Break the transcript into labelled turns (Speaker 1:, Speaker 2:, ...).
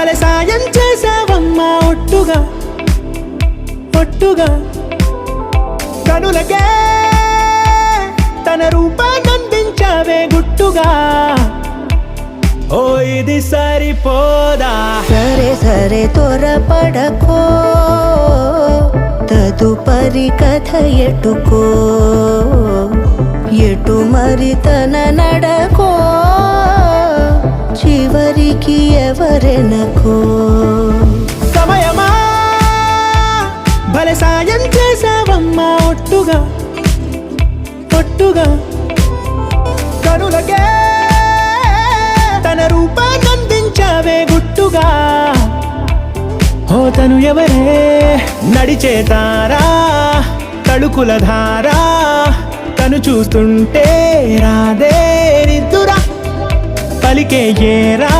Speaker 1: భలే సాయం చేసావమ్మా ఒట్టుగా ఒట్టుగా కనులకే తన రూపాన్నందించావే గుట్టుగా ఓ ఇది సరిపోదా
Speaker 2: సరే సరే త్వరపడకో తదుపరి కథ ఎటుకో ఎటు మరి తన నడకో చివరికి ఎవరెనకో
Speaker 1: సమయమా భలే సాయం చేసావమ్మా ఒట్టుగా ఒట్టుగా కనులకే తన రూపాన్నందించావే గుట్టుగా ఓ తను ఎవరే నడిచే తారా తళుకుల ధారా తను చూస్తుంటే రాదే నిద్దురా పలికే ఏరా